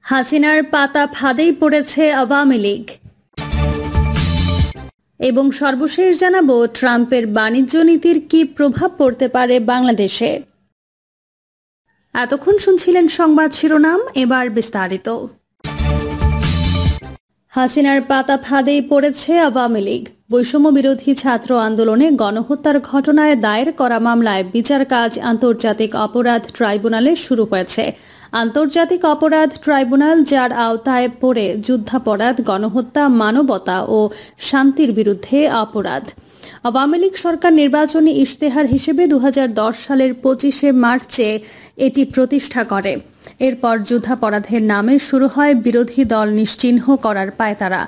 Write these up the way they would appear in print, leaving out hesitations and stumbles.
হাসিনার পাতা ফাঁদেই পড়েছে আওয়ামী লীগ। এবং সর্বশেষ জানাবো ট্রাম্পের বাণিজ্য নীতির কি প্রভাব পড়তে পারে বাংলাদেশে। এতক্ষণ শুনছিলেন সংবাদ শিরোনাম, এবার বিস্তারিত। হাসিনার পাতা ফাঁদেই পড়েছে আওয়ামী লীগ। বৈষম্য বিরোধী ছাত্র আন্দোলনে গণহত্যার ঘটনায় দায়ের করা মামলায় বিচার কাজ আন্তর্জাতিক অপরাধ ট্রাইব্যুনালে শুরু হয়েছে। আন্তর্জাতিক অপরাধ ট্রাইব্যুনাল, যার আওতায় পড়ে যুদ্ধাপরাধ, গণহত্যা, মানবতা ও শান্তির বিরুদ্ধে অপরাধ। আওয়ামী লীগ সরকার নির্বাচনী ইশতেহার হিসেবে 2010 সালের 25শে মার্চে এটি প্রতিষ্ঠা করে। এরপর যুদ্ধাপরাধের নামে শুরু হয় বিরোধী দল নিশ্চিহ্ন করার পায়তারা।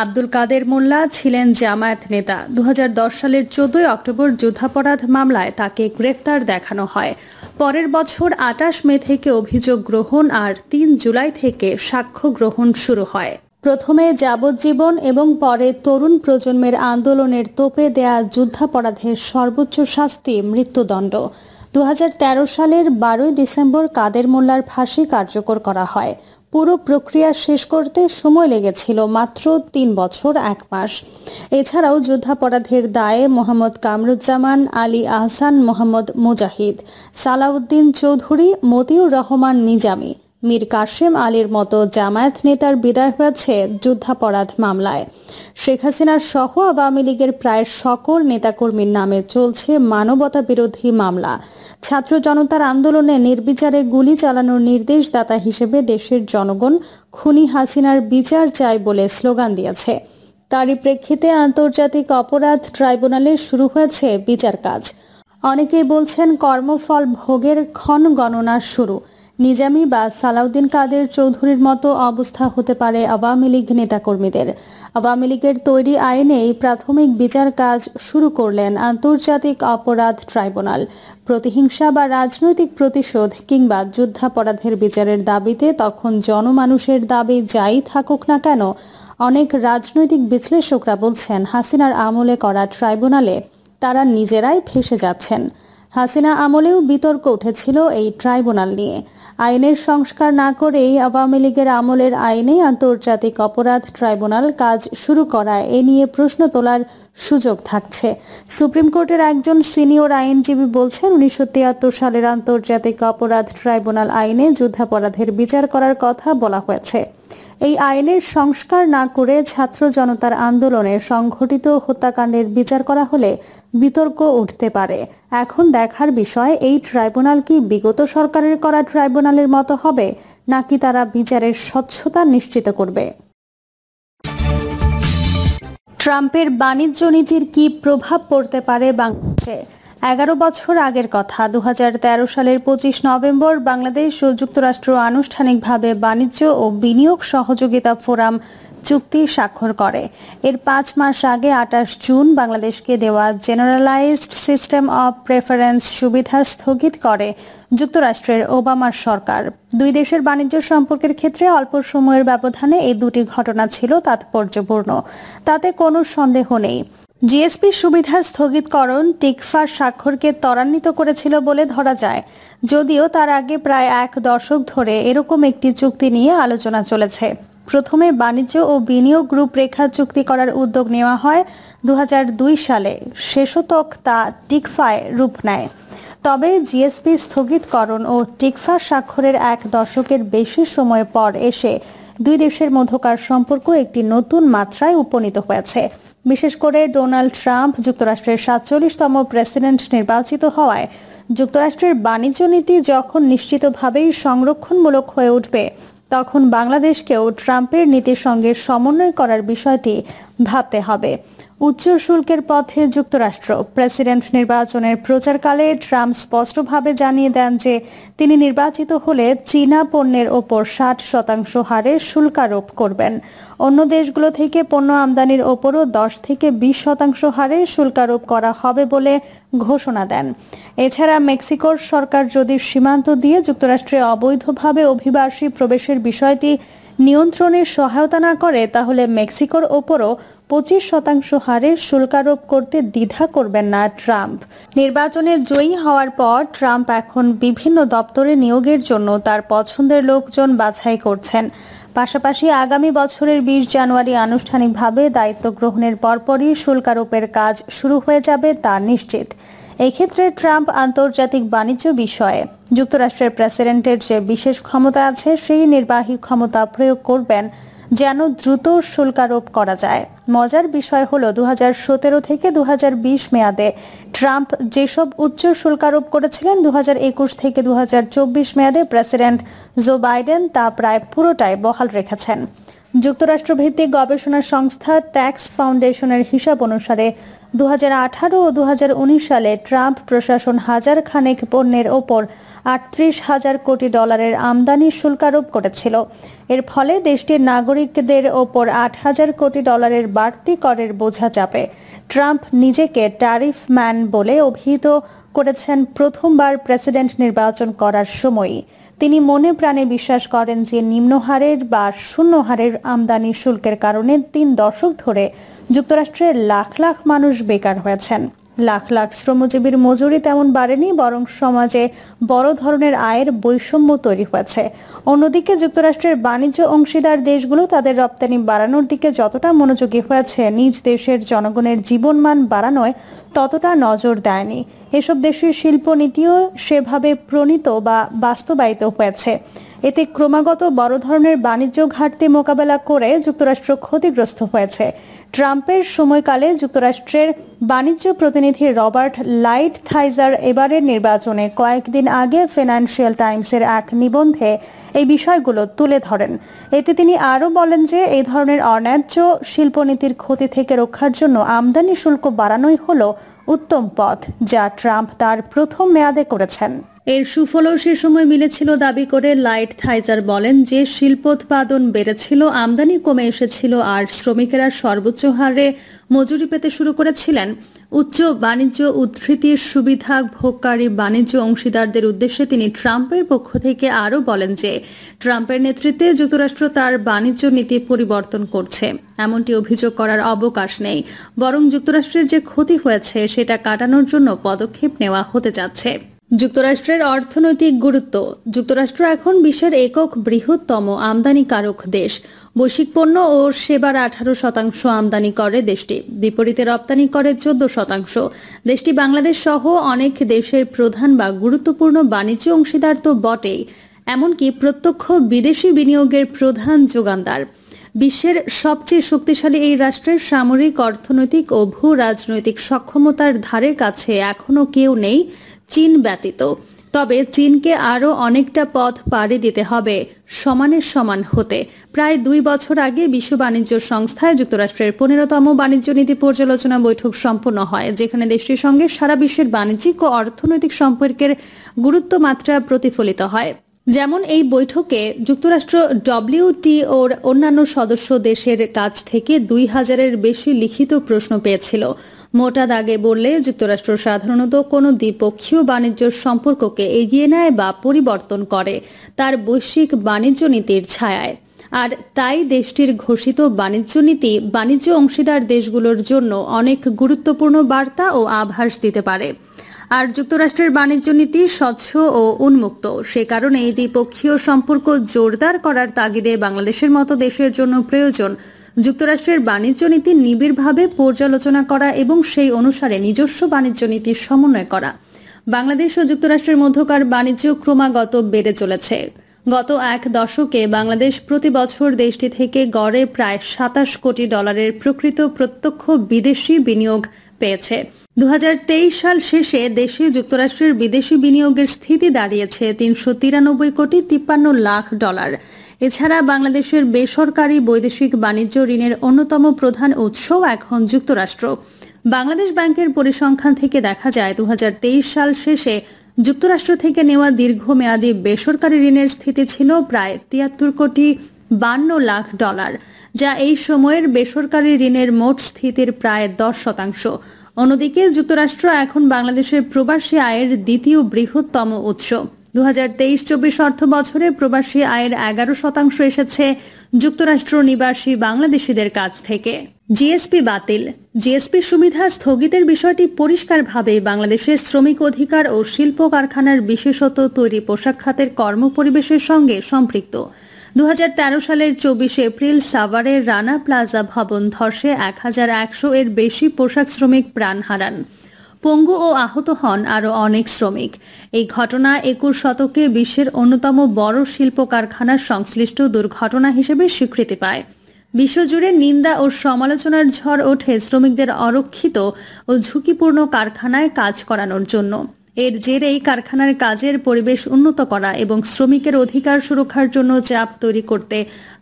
আব্দুল কাদের মোল্লা ছিলেন জামায়াত নেতা। 2010 সালের 14 অক্টোবর যুদ্ধাপরাধ মামলায় তাকে গ্রেফতার দেখানো হয়। পরের বছর 28 মে থেকে অভিযোগ গ্রহণ আর 3 জুলাই থেকে সাক্ষ্য গ্রহণ শুরু হয়। প্রথমে যাবজ্জীবন এবং পরে তরুণ প্রজন্মের আন্দোলনের তোপে দেয়া যুদ্ধাপরাধের সর্বোচ্চ শাস্তি মৃত্যুদণ্ড। 2013 সালের 12 ডিসেম্বর কাদের মোল্লার ফাঁসি কার্যকর করা হয়। পুরো প্রক্রিয়া শেষ করতে সময় লেগেছিল মাত্র 3 বছর 1 মাস। এছাড়াও যুদ্ধাপরাধের দায়ে মোহাম্মদ কামরুজ্জামান, আলী আহসান, মোহাম্মদ মুজাহিদ, সালাউদ্দিন চৌধুরী, মতিউর রহমান নিজামী, মীর কাশেম আলীর মতো জামায়াত নেতার বিদায় হয়েছে যুদ্ধাপরাধ মামলায়। শেখ হাসিনার সহ আওয়ামী লীগের প্রায় সকল নেতাকর্মীর নামে চলছে মানবতা বিরোধী মামলা। ছাত্র জনতার আন্দোলনে নির্বিচারে গুলি চালানোর নির্দেশদাতা হিসেবে দেশের জনগণ খুনি হাসিনার বিচার চায় বলে স্লোগান দিয়েছে। তারই প্রেক্ষিতে আন্তর্জাতিক অপরাধ ট্রাইব্যুনালে শুরু হয়েছে বিচার কাজ। অনেকেই বলছেন কর্মফল ভোগের ক্ষণ গণনা শুরু। নিজামী বা সালাউদ্দিন কাদের চৌধুরীর মতো অবস্থা হতে পারে আওয়ামী লীগ নেতাকর্মীদের। আওয়ামী লীগের তৈরি আইনেই প্রাথমিক বিচার কাজ শুরু করলেন আন্তর্জাতিক অপরাধ ট্রাইব্যুনাল। প্রতিহিংসা বা রাজনৈতিক প্রতিশোধ কিংবা যুদ্ধাপরাধের বিচারের দাবিতে তখন জনমানুষের দাবি যাই থাকুক না কেন, অনেক রাজনৈতিক বিশ্লেষকরা বলছেন হাসিনার আমলে করা ট্রাইব্যুনালে তারা নিজেরাই ফেঁসে যাচ্ছেন। হাসিনা আমলেও বিতর্ক উঠেছিল এই ট্রাইব্যুনাল নিয়ে। আইনের সংস্কার না করেই আওয়ামী লীগের আমলের আইনে আন্তর্জাতিক অপরাধ ট্রাইব্যুনাল কাজ শুরু করায় এ নিয়ে প্রশ্ন তোলার সুযোগ থাকছে। সুপ্রিম কোর্টের একজন সিনিয়র আইনজীবী বলছেন, 1973 সালের আন্তর্জাতিক অপরাধ ট্রাইব্যুনাল আইনে যুদ্ধাপরাধের বিচার করার কথা বলা হয়েছে। এই আইনের সংস্কার না করে ছাত্র জনতার আন্দোলনে সংঘটিত হত্যাকাণ্ডের বিচার করা হলে বিতর্ক উঠতে পারে। এখন দেখার বিষয়, এই ট্রাইব্যুনাল কি বিগত সরকারের করা ট্রাইব্যুনালের মতো হবে, নাকি তারা বিচারের স্বচ্ছতা নিশ্চিত করবে। ট্রাম্পের বাণিজ্য নীতির কি প্রভাব পড়তে পারে বাংলাদেশে। 11 বছর আগের কথা, 2013 সালের 25 নভেম্বর বাংলাদেশ ও যুক্তরাষ্ট্র আনুষ্ঠানিকভাবে বাণিজ্য ও বিনিয়োগ সহযোগিতা ফোরাম চুক্তি স্বাক্ষর করে। এর 5 মাস আগে 28 জুন বাংলাদেশকে দেওয়া জেনারেলাইজড সিস্টেম অব প্রেফারেন্স সুবিধা স্থগিত করে যুক্তরাষ্ট্রের ওবামার সরকার। দুই দেশের বাণিজ্য সম্পর্কের ক্ষেত্রে অল্প সময়ের ব্যবধানে এই দুটি ঘটনা ছিল তাৎপর্যপূর্ণ, তাতে কোনো সন্দেহ নেই। জিএসপি সুবিধা স্থগিতকরণ টিকফা স্বাক্ষরকে ত্বরান্বিত করেছিল বলে ধরা যায়, যদিও তার আগে প্রায় 1 দশক ধরে এরকম একটি চুক্তি নিয়ে আলোচনা চলেছে। প্রথমে বাণিজ্য ও বিনিয়োগ রূপরেখা চুক্তি করার উদ্যোগ নেওয়া হয় 2002 সালে। শেষতক তা টিকফায় রূপ নেয়। তবে জিএসপি স্থগিতকরণ ও টিকফা স্বাক্ষরের 1 দশকের বেশি সময় পর এসে দুই দেশের মধ্যকার সম্পর্ক একটি নতুন মাত্রায় উপনীত হয়েছে। বিশেষ করে ডোনাল্ড ট্রাম্প যুক্তরাষ্ট্রের 47তম প্রেসিডেন্ট নির্বাচিত হওয়ায় যুক্তরাষ্ট্রের বাণিজ্য নীতি যখন নিশ্চিতভাবেই সংরক্ষণমূলক হয়ে উঠবে, তখন বাংলাদেশকেও ট্রাম্পের নীতির সঙ্গে সমন্বয় করার বিষয়টি ভাবতে হবে। উচ্চ শুল্কের পথে যুক্তরাষ্ট্র। প্রেসিডেন্ট নির্বাচনের প্রচারকালে ট্রাম্প স্পষ্টভাবে জানিয়ে দেন যে তিনি নির্বাচিত হলে চীনা পণ্যের ওপর 60% হারে শুল্ক আরোপ করবেন। অন্য দেশগুলো থেকে পণ্য আমদানির ওপরও 10 থেকে 20% হারে শুল্ক আরোপ করা হবে বলে ঘোষণা দেন। এছাড়া মেক্সিকোর সরকার যদি সীমান্ত দিয়ে যুক্তরাষ্ট্রে অবৈধভাবে অভিবাসী প্রবেশের বিষয়টি নিয়ন্ত্রণে সহায়তা না করে তাহলে মেক্সিকোর ওপরও 25% হারে শুল্কারোপ করতে দ্বিধা করবেন না ট্রাম্প। নির্বাচনে জয়ী হওয়ার পর ট্রাম্প এখন বিভিন্ন দপ্তরে নিয়োগের জন্য তার পছন্দের লোকজন বাছাই করছেন। পাশাপাশি আগামী বছরের 20 জানুয়ারি আনুষ্ঠানিকভাবে দায়িত্ব গ্রহণের পরপরই শুল্কারোপের কাজ শুরু হয়ে যাবে তা নিশ্চিত। এই ক্ষেত্রে ট্রাম্প আন্তর্জাতিক বাণিজ্য বিষয়ে যুক্তরাষ্ট্রের প্রেসিডেন্টের যে বিশেষ ক্ষমতা আছে সেই নির্বাহী ক্ষমতা প্রয়োগ করবেন যেন দ্রুত শুল্কারোপ করা যায়। মজার বিষয় হলো 2017 থেকে 2020 মেয়াদে ট্রাম্প যেসব উচ্চ শুল্কারোপ করেছিলেন 2021 থেকে 2024 মেয়াদে প্রেসিডেন্ট জো বাইডেন তা প্রায় পুরোটাই বহাল রেখেছেন। যুক্তরাষ্ট্রভিত্তিক গবেষণা সংস্থা ট্যাক্স ফাউন্ডেশনের হিসাব অনুসারে 2018 ও 2019 সালে ট্রাম্প প্রশাসন হাজার খানেক পণ্যের ওপর 38,000 কোটি ডলারের আমদানি শুল্কারোপ করেছিল। এর ফলে দেশটির নাগরিকদের ওপর 8,000 কোটি ডলারের বাড়তি করের বোঝা চাপে। ট্রাম্প নিজেকে ট্যারিফ ম্যান বলে অভিহিত করেছেন প্রথমবার প্রেসিডেন্ট নির্বাচন করার সময়ই। তিনি মনে প্রাণে বিশ্বাস করেন যে নিম্ন হারের বা শূন্য হারের আমদানি শুল্কের কারণে 3 দশক ধরে যুক্তরাষ্ট্রের লাখ লাখ মানুষ বেকার হয়েছেন। লাখ লাখ শ্রমজীবীর মজুরি তেমন বাড়েনি, বরং সমাজে বড় ধরনের আয়ের বৈষম্য তৈরি হয়েছে। অন্যদিকে যুক্তরাষ্ট্রের বাণিজ্য অংশীদার দেশগুলো তাদের রপ্তানি বাড়ানোর দিকে যতটা মনোযোগী হয়েছে, নিজ দেশের জনগণের জীবনমান বাড়ানোয় ততটা নজর দেয়নি। এসব দেশের শিল্পনীতিও সেভাবে প্রণীত বা বাস্তবায়িত হয়েছে। এতে ক্রমাগত বড় ধরনের বাণিজ্য ঘাটতি মোকাবেলা করে যুক্তরাষ্ট্র ক্ষতিগ্রস্ত হয়েছে। ট্রাম্পের সময়কালে যুক্তরাষ্ট্রের বাণিজ্য প্রতিনিধি রবার্ট লাইট থাইজার এবারের নির্বাচনে কয়েকদিন আগে ফিনান্সিয়াল টাইমসের এক নিবন্ধে এই বিষয়গুলো তুলে ধরেন। এতে তিনি আরও বলেন যে এই ধরনের অন্যায্য শিল্পনীতির ক্ষতি থেকে রক্ষার জন্য আমদানি শুল্ক বাড়ানোই হলো উত্তম পথ, যা ট্রাম্প তার প্রথম মেয়াদে করেছেন। এর সুফলও সে সময় মিলেছিল দাবি করে লাইট থাইজার বলেন যে শিল্পোৎপাদন বেড়েছিল, আমদানি কমে এসেছিল আর শ্রমিকেরা সর্বোচ্চ হারে মজুরি পেতে শুরু করেছিলেন। উচ্চ বাণিজ্য উদ্ধৃতির সুবিধা ভোগকারী বাণিজ্য অংশীদারদের উদ্দেশ্যে তিনি ট্রাম্পের পক্ষ থেকে আরও বলেন যে ট্রাম্পের নেতৃত্বে যুক্তরাষ্ট্র তার বাণিজ্য নীতি পরিবর্তন করছে। এমনটি অভিযোগ করার অবকাশ নেই, বরং যুক্তরাষ্ট্রের যে ক্ষতি হয়েছে সেটা কাটানোর জন্য পদক্ষেপ নেওয়া হতে যাচ্ছে। যুক্তরাষ্ট্রের অর্থনৈতিক গুরুত্ব। যুক্তরাষ্ট্র এখন বিশ্বের একক বৃহত্তম আমদানিকারক দেশ। বৈশ্বিক পণ্য ও সেবার 18% আমদানি করে দেশটি, বিপরীতে রপ্তানি করে 14%। দেশটি বাংলাদেশ সহ অনেক দেশের প্রধান বা গুরুত্বপূর্ণ বাণিজ্য অংশীদার তো বটেই, এমনকি প্রত্যক্ষ বিদেশি বিনিয়োগের প্রধান যোগানদার। বিশ্বের সবচেয়ে শক্তিশালী এই রাষ্ট্রের সামরিক, অর্থনৈতিক ও ভূ রাজনৈতিক সক্ষমতার ধারের কাছে এখনো কেউ নেই চীন ব্যতীত। তবে চীনকে আরও অনেকটা পথ পাড়ি দিতে হবে সমানের সমান হতে। প্রায় 2 বছর আগে বিশ্ব বাণিজ্য সংস্থায় যুক্তরাষ্ট্রের 15তম বাণিজ্য নীতি পর্যালোচনা বৈঠক সম্পন্ন হয়, যেখানে দেশটির সঙ্গে সারা বিশ্বের বাণিজ্যিক ও অর্থনৈতিক সম্পর্কের গুরুত্ব মাত্রা প্রতিফলিত হয়। যেমন এই বৈঠকে যুক্তরাষ্ট্র WTOর অন্যান্য সদস্য দেশের কাছ থেকে 2000-এর বেশি লিখিত প্রশ্ন পেয়েছিল। মোটা দাগে বললে যুক্তরাষ্ট্র সাধারণত কোনো দ্বিপক্ষীয় বাণিজ্য সম্পর্ককে এগিয়ে নেয় বা পরিবর্তন করে তার বৈশ্বিক বাণিজ্য নীতির ছায়ায়। আর তাই দেশটির ঘোষিত বাণিজ্য নীতি বাণিজ্য অংশীদার দেশগুলোর জন্য অনেক গুরুত্বপূর্ণ বার্তা ও আভাস দিতে পারে। আর যুক্তরাষ্ট্রের বাণিজ্য নীতি স্বচ্ছ ও উন্মুক্ত, সে কারণে এই দ্বিপক্ষীয় সম্পর্ক জোরদার করার তাগিদে বাংলাদেশের মতো দেশের জন্য প্রয়োজন যুক্তরাষ্ট্রের বাণিজ্য নীতি নিবিড়ভাবে পর্যালোচনা করা এবং সেই অনুসারে নিজস্ব বাণিজ্য নীতির সমন্বয় করা। বাংলাদেশ ও যুক্তরাষ্ট্রের মধ্যকার বাণিজ্য ক্রমাগত বেড়ে চলেছে। গত 1 দশকে বাংলাদেশ প্রতি বছর দেশটি থেকে গড়ে প্রায় 27 কোটি ডলারের প্রকৃত প্রত্যক্ষ বিদেশি বিনিয়োগ পেয়েছে। 2023 সাল শেষে দেশে যুক্তরাষ্ট্রের বিদেশি বিনিয়োগের স্থিতি দাঁড়িয়েছে 393 কোটি 53 লাখ ডলার। এছাড়া বাংলাদেশের বেসরকারি বৈদেশিক বাণিজ্য ঋণের অন্যতম প্রধান উৎস এখন যুক্তরাষ্ট্র। বাংলাদেশ ব্যাংকের পরিসংখ্যান থেকে দেখা যায় 2023 সাল শেষে যুক্তরাষ্ট্র থেকে নেওয়া দীর্ঘমেয়াদী বেসরকারি ঋণের স্থিতি ছিল প্রায় 73 কোটি 52 লাখ ডলার, যা এই সময়ের বেসরকারি ঋণের মোট স্থিতির প্রায় 10%। অন্যদিকে যুক্তরাষ্ট্র এখন বাংলাদেশের প্রবাসী আয়ের দ্বিতীয় বৃহত্তম উৎস। 2023-24 অর্থ বছরে প্রবাসী আয়ের 11% এসেছে যুক্তরাষ্ট্র নিবাসী বাংলাদেশিদের কাছ থেকে। জিএসপি বাতিল। জিএসপি সুবিধা স্থগিতের বিষয়টি পরিষ্কারভাবে বাংলাদেশের শ্রমিক অধিকার ও শিল্প কারখানার বিশেষত তৈরি পোশাক খাতের কর্মপরিবেশের সঙ্গে সম্পৃক্ত। 2013 সালের 24 এপ্রিল সাভারের রানা প্লাজা ভবন ধসে 1100 এর বেশি পোশাক শ্রমিক প্রাণ হারান। পঙ্গু ও আহত হন আরও অনেক শ্রমিক। এই ঘটনা 21 শতকে বিশ্বের অন্যতম বড় শিল্প কারখানার সংশ্লিষ্ট দুর্ঘটনা হিসেবে স্বীকৃতি পায়। বিশ্বজুড়ে নিন্দা ও সমালোচনার ঝড় ওঠে শ্রমিকদের অরক্ষিত ও ঝুঁকিপূর্ণ কারখানায় কাজ করানোর জন্য। এর জেরেই কারখানার কাজের পরিবেশ উন্নত করা এবং শ্রমিকের অধিকার সুরক্ষার জন্য চাপ তৈরি করতে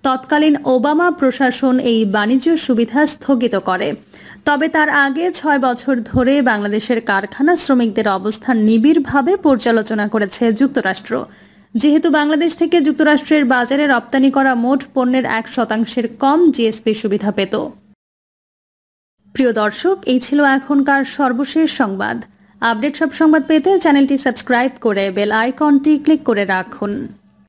তৎকালীন ওবামা প্রশাসন এই বাণিজ্য সুবিধা স্থগিত করে। তবে তার আগে 6 বছর ধরে বাংলাদেশের কারখানা শ্রমিকদের অবস্থান নিবিড়ভাবে পর্যালোচনা করেছে যুক্তরাষ্ট্র। যেহেতু বাংলাদেশ থেকে যুক্তরাষ্ট্রের বাজারে রপ্তানি করা মোট পণ্যের 1% কম জিএসপি সুবিধা পেত। প্রিয় দর্শক, এই ছিল এখনকার সর্বশেষ সংবাদ। আপডেট সব সংবাদ পেতে চ্যানেলটি সাবস্ক্রাইব করে বেল আইকনটি ক্লিক করে রাখুন।